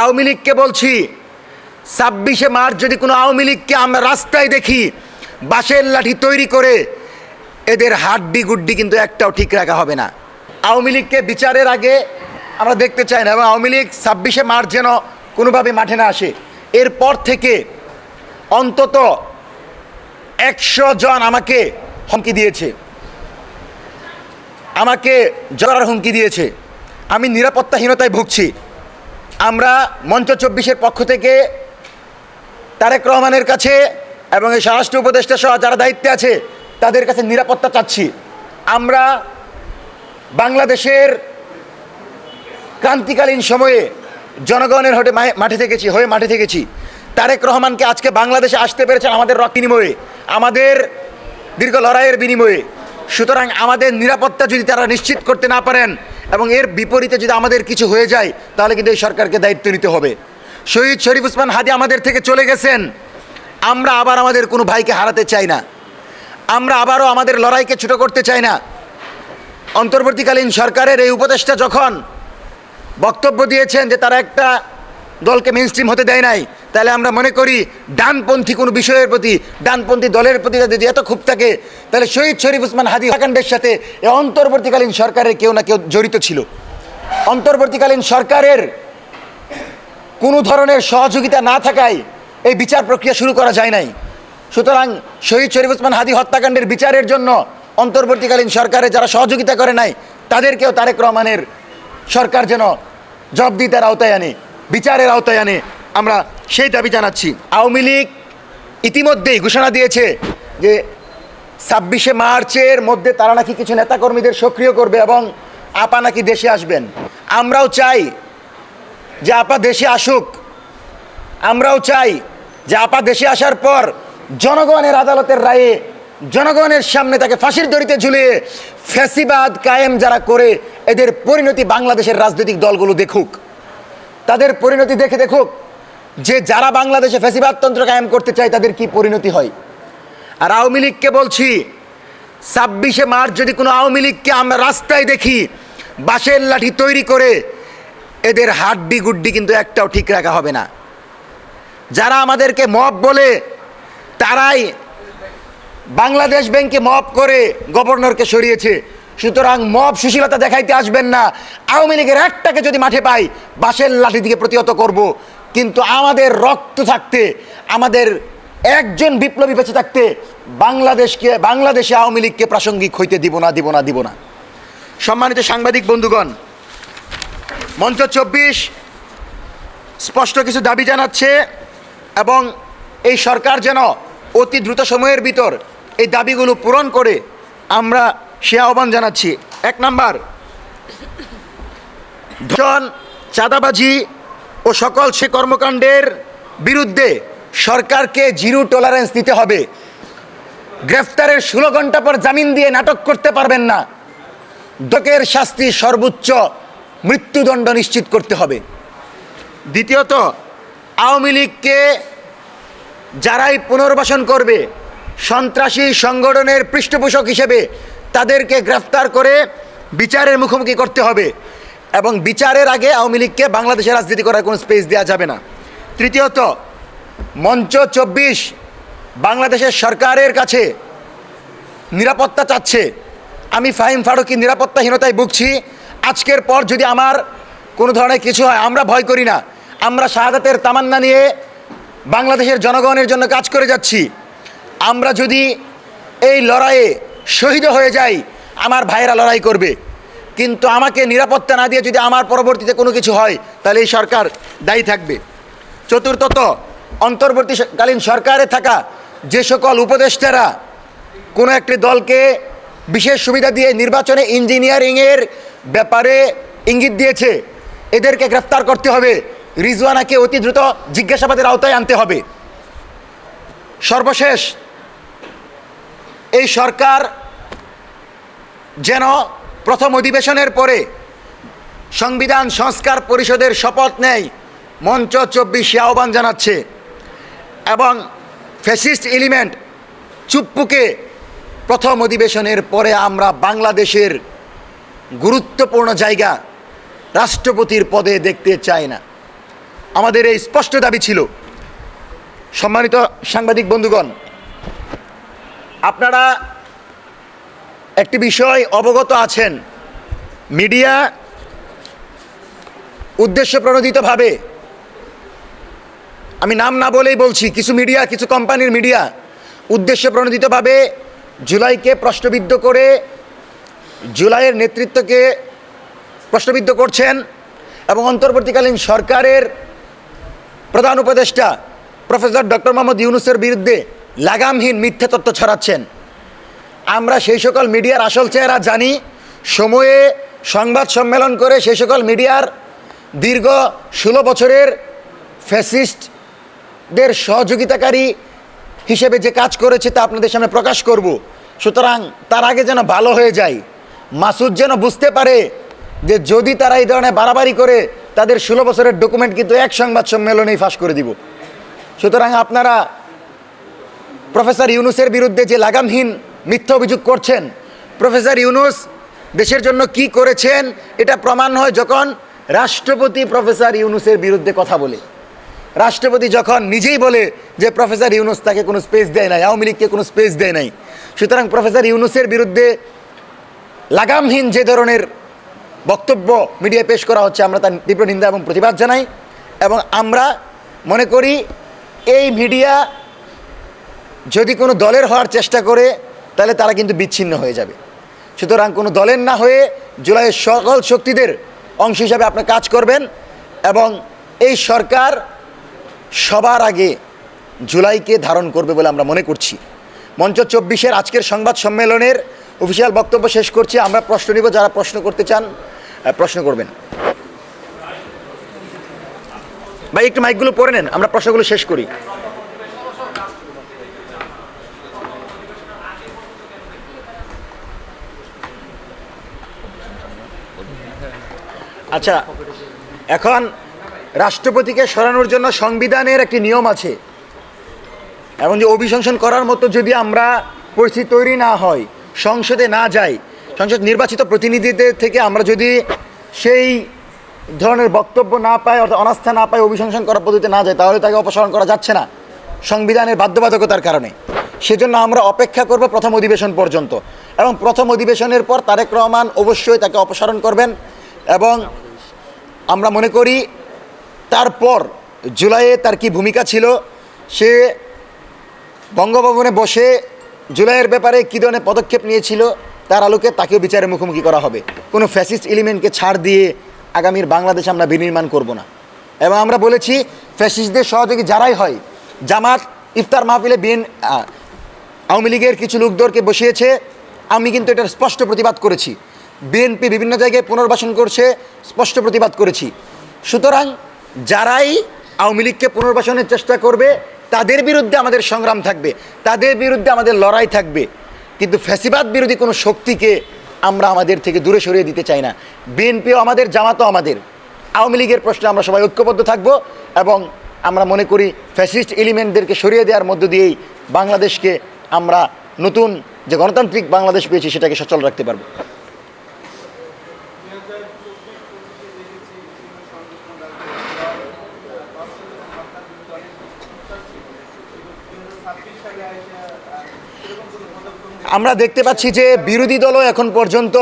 আওয়ামী লীগকে বলছি, 26শে মার্চ যদি কোনো আওয়ামী লীগকে আমরা রাস্তায় দেখি বাঁশের লাঠি তৈরি করে, এদের হাড্ডি গুড্ডি কিন্তু একটাও ঠিক রাখা হবে না। আওয়ামী লীগকে বিচারের আগে আমরা দেখতে চাই না, এবং আওয়ামী লীগ 26শে মার্চ যেন কোনোভাবে মাঠে না আসে। এরপর থেকে অন্তত 100 জন আমাকে হুমকি দিয়েছে, আমাকে জড়ার হুমকি দিয়েছে। আমি নিরাপত্তাহীনতায় ভুগছি। আমরা মঞ্চ 24-এর পক্ষ থেকে তারেক রহমানের কাছে এবং এই স্বরাষ্ট্র উপদেষ্টা সহ যারা দায়িত্বে আছে তাদের কাছে নিরাপত্তা চাচ্ছি। আমরা বাংলাদেশের ক্রান্তিকালীন সময়ে জনগণের মাঠে থেকেছি। তারেক রহমানকে আজকে বাংলাদেশে আসতে পেরেছেন আমাদের রক্ত বিনিময়ে, আমাদের দীর্ঘ লড়াইয়ের বিনিময়ে। সুতরাং আমাদের নিরাপত্তা যদি তারা নিশ্চিত করতে না পারেন এবং এর বিপরীতে যদি আমাদের কিছু হয়ে যায়, তাহলে কিন্তু এই সরকারকে দায়িত্ব নিতে হবে। শহীদ শরীফ ওসমান হাদি আমাদের থেকে চলে গেছেন। আমরা আবার আমাদের কোনো ভাইকে হারাতে চাই না, আমরা আবারও আমাদের লড়াইকে ছোট করতে চাই না। অন্তর্বর্তীকালীন সরকারের এই উপদেষ্টা যখন বক্তব্য দিয়েছেন যে তারা একটা দলকে মেইনস্ট্রিম হতে দেয় নাই, তাহলে আমরা মনে করি ডানপন্থী কোনো বিষয়ের প্রতি, ডানপন্থী দলের প্রতি যদি এত ক্ষোভ থাকে, তাহলে শহীদ শরীফ ওসমান হাদি হত্যাকাণ্ডের সাথে এই অন্তর্বর্তীকালীন সরকারের কেউ না কেউ জড়িত ছিল। অন্তর্বর্তীকালীন সরকারের কোনো ধরনের সহযোগিতা না থাকায় এই বিচার প্রক্রিয়া শুরু করা যায় নাই। সুতরাং শহীদ শরীফ ওসমান হাদি হত্যাকাণ্ডের বিচারের জন্য অন্তর্বর্তীকালীন সরকারে যারা সহযোগিতা করে নাই, তাদেরকেও তারেক রহমানের সরকার যেন জবাবদিহিতার আওতায় আনে, বিচারের আওতায় আনে, আমরা সেই দাবি জানাচ্ছি। আওয়ামী লীগ ইতিমধ্যেই ঘোষণা দিয়েছে যে 26শে মার্চের মধ্যে তারা নাকি কিছু নেতাকর্মীদের সক্রিয় করবে এবং আপা নাকি দেশে আসবেন। আমরাও চাই যে আপা দেশে আসুক। আমরাও চাই যে আপা দেশে আসার পর জনগণের আদালতের রায়ে জনগণের সামনে তাকে ফাঁসির দড়িতে ঝুলিয়ে ফ্যাসিবাদ কায়েম যারা করে, এদের পরিণতি বাংলাদেশের রাজনৈতিক দলগুলো দেখুক, তাদের পরিণতি দেখুক যে যারা বাংলাদেশে ফ্যাসিবাদতন্ত্র কায়েম করতে চায় তাদের কি পরিণতি হয়। আর আওয়ামী লীগকে বলছি, 26শে মার্চ যদি কোনো আওয়ামী লীগকে আমরা রাস্তায় দেখি বাঁশের লাঠি তৈরি করে, এদের হাড্ডি গুড্ডি কিন্তু একটাও ঠিক রাখা হবে না। যারা আমাদেরকে মব বলে, তারাই বাংলাদেশ ব্যাংকে মব করে গভর্নরকে সরিয়েছে। সুতরাং মব সুশীলতা দেখাইতে আসবেন না। আওয়ামী লীগের একটাকে যদি মাঠে পাই, বাঁশের লাঠি দিকে প্রতিহত করব। কিন্তু আমাদের রক্ত থাকতে, আমাদের একজন বিপ্লবী বেঁচে থাকতে বাংলাদেশে আওয়ামী লীগকে প্রাসঙ্গিক হইতে দিব না। সম্মানিত সাংবাদিক বন্ধুগণ, মঞ্চ 24 স্পষ্ট কিছু দাবি জানাচ্ছে এবং এই সরকার যেন অতি দ্রুত সময়ের ভিতর এই দাবিগুলো পূরণ করে, আমরা সে আহ্বান জানাচ্ছি। 1 নাম্বার, চাঁদাবাজি ও সকল সে কর্মকাণ্ডের বিরুদ্ধে সরকারকে জিরো টলারেন্স দিতে হবে। গ্রেফতারের 16 ঘন্টা পর জামিন দিয়ে নাটক করতে পারবেন না। দোষের শাস্তি সর্বোচ্চ মৃত্যুদণ্ড নিশ্চিত করতে হবে। দ্বিতীয়ত, আওয়ামী লীগকে যারাই পুনর্বাসন করবে সন্ত্রাসী সংগঠনের পৃষ্ঠপোষক হিসেবে তাদেরকে গ্রেফতার করে বিচারের মুখোমুখি করতে হবে এবং বিচারের আগে আওয়ামী লীগকে বাংলাদেশে রাজনীতি করার কোনো স্পেস দেওয়া যাবে না। তৃতীয়ত, মঞ্চ 24 বাংলাদেশের সরকারের কাছে নিরাপত্তা চাচ্ছে। আমি ফাহিম ফারুকী নিরাপত্তাহীনতায় ভুগছি। আজকের পর যদি আমার কোনো ধরনের কিছু হয়, আমরা ভয় করি না। আমরা শাহাদাতের তামান্না নিয়ে বাংলাদেশের জনগণের জন্য কাজ করে যাচ্ছি। আমরা যদি এই লড়াইয়ে শহীদ হয়ে যাই, আমার ভাইয়েরা লড়াই করবে। কিন্তু আমাকে নিরাপত্তা না দিয়ে যদি আমার পরবর্তীতে কোনো কিছু হয়, তাহলে এই সরকার দায়ী থাকবে। চতুর্থত, অন্তর্বর্তীকালীন সরকারে থাকা যে সকল উপদেষ্টারা কোনো একটি দলকে বিশেষ সুবিধা দিয়ে নির্বাচনে ইঞ্জিনিয়ারিংয়ের ব্যাপারে ইঙ্গিত দিয়েছে, এদেরকে গ্রেফতার করতে হবে। রিজওয়ানাকে অতি দ্রুত জিজ্ঞাসাবাদের আওতায় আনতে হবে। সর্বশেষ, এই সরকার যেন প্রথম অধিবেশনের পরে সংবিধান সংস্কার পরিষদের শপথ নেয়, মঞ্চ 24 আহ্বান জানাচ্ছে এবং ফ্যাসিস্ট এলিমেন্ট চুপ্পুকে প্রথম অধিবেশনের পরে আমরা বাংলাদেশের গুরুত্বপূর্ণ জায়গা রাষ্ট্রপতির পদে দেখতে চাই না। আমাদের এই স্পষ্ট দাবি ছিল। সম্মানিত সাংবাদিক বন্ধুগণ, আপনারা একটি বিষয় অবগত আছেন, মিডিয়া উদ্দেশ্য প্রণোদিতভাবে, আমি নাম না বলেই বলছি, কিছু মিডিয়া, কিছু কোম্পানির মিডিয়া উদ্দেশ্য প্রণোদিতভাবে জুলাইকে প্রশ্নবিদ্ধ করে, জুলাইয়ের নেতৃত্বকে প্রশ্নবিদ্ধ করছেন এবং অন্তর্বর্তীকালীন সরকারের প্রধান উপদেষ্টা প্রফেসর ডক্টর মোহাম্মদ ইউনূসের বিরুদ্ধে লাগামহীন মিথ্যা তথ্য ছড়াচ্ছেন। আমরা সেই সকল মিডিয়ার আসল চেহারা জানি। সময়ে সংবাদ সম্মেলন করে সেই সকল মিডিয়ার দীর্ঘ 16 বছরের ফ্যাসিস্টদের সহযোগিতাকারী হিসেবে যে কাজ করেছে তা আপনাদের সামনে প্রকাশ করব। সুতরাং তার আগে যেন ভালো হয়ে যায়, মাসুদ যেন বুঝতে পারে যে যদি তারা এই ধরনের বাড়াবাড়ি করে তাদের 16 বছরের ডকুমেন্ট কিন্তু এক সংবাদ সম্মেলনেই ফাঁস করে দিব। সুতরাং আপনারা প্রফেসর ইউনূসের বিরুদ্ধে যে লাগামহীন মিথ্যা অভিযোগ করছেন, প্রফেসর ইউনূস দেশের জন্য কি করেছেন এটা প্রমাণ হয় যখন রাষ্ট্রপতি প্রফেসর ইউনূসের বিরুদ্ধে কথা বলে। রাষ্ট্রপতি যখন নিজেই বলে যে প্রফেসর ইউনূস তাকে কোনো স্পেস দেয় নাই, আওয়ামী লীগকে কোনো স্পেস দেয় নাই। সুতরাং প্রফেসর ইউনূসের বিরুদ্ধে লাগামহীন যে ধরনের বক্তব্য মিডিয়ায় পেশ করা হচ্ছে, আমরা তার তীব্র নিন্দা এবং প্রতিবাদ জানাই। এবং আমরা মনে করি এই মিডিয়া যদি কোনো দলের হওয়ার চেষ্টা করে তাহলে তারা কিন্তু বিচ্ছিন্ন হয়ে যাবে। সুতরাং কোনো দলের না হয়ে জুলাইয়ের সকল শক্তিদের অংশ হিসাবে আপনি কাজ করবেন এবং এই সরকার সবার আগে জুলাইকে ধারণ করবে বলে আমরা মনে করছি। মঞ্চ 24-এর আজকের সংবাদ সম্মেলনের অফিসিয়াল বক্তব্য শেষ করছি। আমরা প্রশ্ন নিব, যারা প্রশ্ন করতে চান প্রশ্ন করবেন। ভাই একটু মাইকগুলো পড়ে নেন, আমরা প্রশ্নগুলো শেষ করি। আচ্ছা, এখন রাষ্ট্রপতিকে সরানোর জন্য সংবিধানের একটি নিয়ম আছে এবং যে অভিশংসন করার মতো যদি আমরা পরিস্থিতি তৈরি না হয়, সংসদে না যাই, সংসদ নির্বাচিত প্রতিনিধিদের থেকে আমরা যদি সেই ধরনের বক্তব্য না পাই, অর্থাৎ অনাস্থা না পাই, অভিশংসন করার পদ্ধতিতে না যায়, তাহলে তাকে অপসারণ করা যাচ্ছে না সংবিধানের বাধ্যবাধকতার কারণে। সেজন্য আমরা অপেক্ষা করব প্রথম অধিবেশন পর্যন্ত এবং প্রথম অধিবেশনের পর তারেক রহমান অবশ্যই তাকে অপসারণ করবেন এবং আমরা মনে করি তারপর জুলাইয়ে তার কি ভূমিকা ছিল, সে বঙ্গভবনে বসে জুলাইয়ের ব্যাপারে কী ধরনের পদক্ষেপ নিয়েছিল তার আলোকে তাকেও বিচারের মুখোমুখি করা হবে। কোনো ফ্যাসিস্ট এলিমেন্টকে ছাড় দিয়ে আগামীর বাংলাদেশ আমরা বিনির্মাণ করব না। এবং আমরা বলেছি ফ্যাসিস্টদের সহযোগী যারাই হয়, জামাত ইফতার মাহফিলে আওয়ামী লীগের কিছু লোকদেরকে বসিয়েছে, আমি কিন্তু এটার স্পষ্ট প্রতিবাদ করেছি। বিএনপি বিভিন্ন জায়গায় পুনর্বাসন করছে, স্পষ্ট প্রতিবাদ করেছি। সুতরাং যারাই আওয়ামী লীগকে পুনর্বাসনের চেষ্টা করবে তাদের বিরুদ্ধে আমাদের সংগ্রাম থাকবে, তাদের বিরুদ্ধে আমাদের লড়াই থাকবে, কিন্তু ফ্যাসিবাদ বিরোধী কোনো শক্তিকে আমরা আমাদের থেকে দূরে সরিয়ে দিতে চাই না। বিএনপিও আমাদের, জামাতও আমাদের। আওয়ামী লীগের প্রশ্নে আমরা সবাই ঐক্যবদ্ধ থাকব এবং আমরা মনে করি ফ্যাসিস্ট এলিমেন্টদেরকে সরিয়ে দেওয়ার মধ্য দিয়েই বাংলাদেশকে আমরা নতুন যে গণতান্ত্রিক বাংলাদেশ পেয়েছি সেটাকে সচল রাখতে পারব। আমরা দেখতে পাচ্ছি যে বিরোধী দলও এখন পর্যন্ত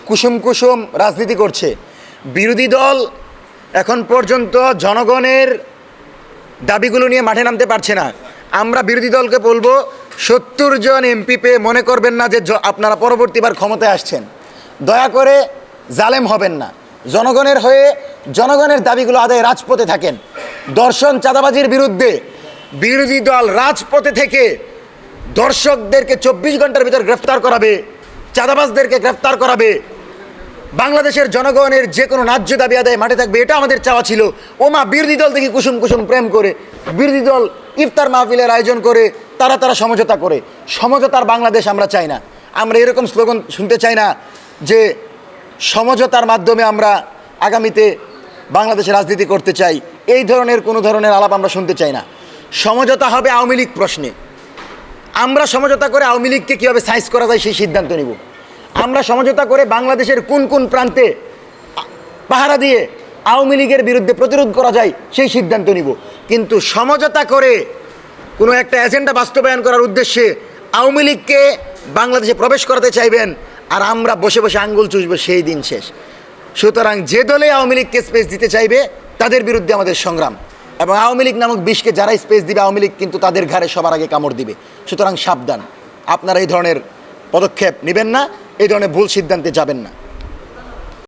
কুসুম কুসুম রাজনীতি করছে। বিরোধী দল এখন পর্যন্ত জনগণের দাবিগুলো নিয়ে মাঠে নামতে পারছে না। আমরা বিরোধী দলকে বলবো 70 জন এমপি পেয়ে মনে করবেন না যে আপনারা পরবর্তীবার ক্ষমতায় আসছেন। দয়া করে জালেম হবেন না, জনগণের হয়ে জনগণের দাবিগুলো আদায়ে রাজপথে থাকেন। দর্শন চাঁদাবাজির বিরুদ্ধে বিরোধী দল রাজপথে থেকে দর্শকদেরকে 24 ঘন্টার ভিতর গ্রেফতার করাবে, চাঁদাবাজদেরকে গ্রেফতার করাবে, বাংলাদেশের জনগণের যে কোনো ন্যায্য দাবি আদায়ে মাঠে থাকবে, এটা আমাদের চাওয়া ছিল। ওমা বিরোধী দল থেকে কুসুম কুসুম প্রেম করে, বিরোধী দল ইফতার মাহফিলের আয়োজন করে, তারা সমঝোতা করে। সমঝোতার বাংলাদেশ আমরা চাই না। আমরা এরকম স্লোগান শুনতে চাই না যে সমঝোতার মাধ্যমে আমরা আগামীতে বাংলাদেশে রাজনীতি করতে চাই। এই ধরনের কোনো ধরনের আলাপ আমরা শুনতে চাই না। সমঝোতা হবে আওয়ামী লীগ প্রশ্নে। আমরা সমঝোতা করে আওয়ামী লীগকে কীভাবে সাইজ করা যায় সেই সিদ্ধান্ত নিব। আমরা সমঝোতা করে বাংলাদেশের কোন কোন প্রান্তে পাহারা দিয়ে আওয়ামী লীগের বিরুদ্ধে প্রতিরোধ করা যায় সেই সিদ্ধান্ত নিব। কিন্তু সমঝোতা করে কোনো একটা এজেন্ডা বাস্তবায়ন করার উদ্দেশ্যে আওয়ামী লীগকে বাংলাদেশে প্রবেশ করাতে চাইবেন আর আমরা বসে বসে আঙ্গুল চুষবো, সেই দিন শেষ। সুতরাং যে দলে আওয়ামী লীগকে স্পেস দিতে চাইবে তাদের বিরুদ্ধে আমাদের সংগ্রাম, এবং আওয়ামী লীগ নামক বিষকে যারা স্পেস দিবে আওয়ামী লীগ কিন্তু তাদের ঘাড়ে সবার আগে কামড় দিবে। সুতরাং সাবধান, আপনারা এই ধরনের পদক্ষেপ নেবেন না, এই ধরনের ভুল সিদ্ধান্তে যাবেন না।